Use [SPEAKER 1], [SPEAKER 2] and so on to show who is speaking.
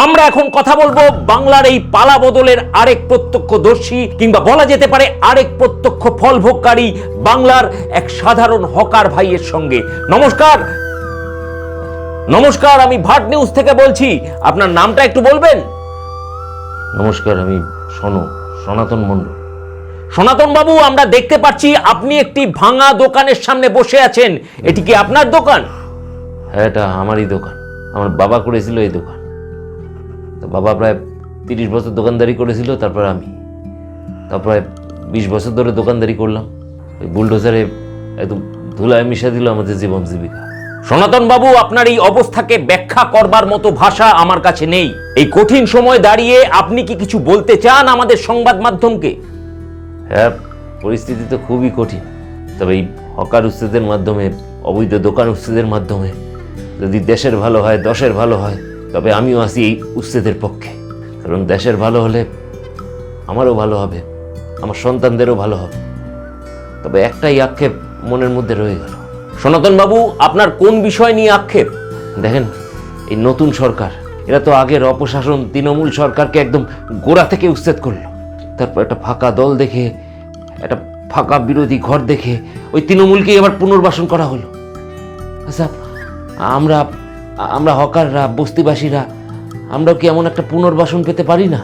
[SPEAKER 1] আমরা এখন কথা বলবো বাংলার এই পালা বদলের আরেক প্রত্যক্ষদর্শী কিংবা বলা যেতে পারে আরেক প্রত্যক্ষ ফলভোগকারী বাংলার এক সাধারণ হকার ভাইয়ের সঙ্গে। নমস্কার নমস্কার, আমি ভাট নিউজ থেকে বলছি। আপনার নামটা একটু বলবেন?
[SPEAKER 2] নমস্কার, আমি সনাতন মণ্ডল।
[SPEAKER 1] সনাতন বাবু, আমরা দেখতে পাচ্ছি আপনি একটি ভাঙা দোকানের সামনে বসে আছেন। এটি কি আপনার দোকান?
[SPEAKER 2] হ্যাঁ, এটা আমারই দোকান। আমার বাবা করেছিল এই দোকান। তো বাবা প্রায় 30 বছর দোকানদারি করেছিল, তারপর আমি প্রায় 20 বছর ধরে দোকানদারি করলাম। ওই বুলডোজারে একদম ধুলায় মিশা দিল আমাদের জীবন জীবিকা।
[SPEAKER 1] সনাতন বাবু, আপনার এই অবস্থাকে ব্যাখ্যা করবার মতো ভাষা আমার কাছে নেই। এই কঠিন সময় দাঁড়িয়ে আপনি কি কিছু বলতে চান আমাদের সংবাদ মাধ্যমকে?
[SPEAKER 2] হ্যাঁ, পরিস্থিতি তো খুবই কঠিন। তবে এই হকার উচ্ছেদের মাধ্যমে, অবৈধ দোকান উচ্ছেদের মাধ্যমে যদি দেশের ভালো হয়, দশের ভালো হয়, তবে আমিও আছি এই উচ্ছেদের পক্ষে। কারণ দেশের ভালো হলে আমারও ভালো হবে, আমার সন্তানদেরও ভালো হবে। তবে একটাই আক্ষেপ মনের মধ্যে রয়ে গেল।
[SPEAKER 1] সনাতন বাবু, আপনার কোন বিষয় নিয়ে আক্ষেপ?
[SPEAKER 2] দেখেন, এই নতুন সরকার, এরা তো আগের অপশাসন তৃণমূল সরকারকে একদম গোড়া থেকে উচ্ছেদ করলো। তারপর একটা ফাঁকা দল দেখে, একটা ফাঁকা বিরোধী ঘর দেখে ওই তৃণমূলকেই আবার পুনর্বাসন করা হলো। আচ্ছা, আমরা হকাররা, বস্তিবাসীরা, আমরাও কি এমন একটা পুনর্বাসন পেতে পারি না?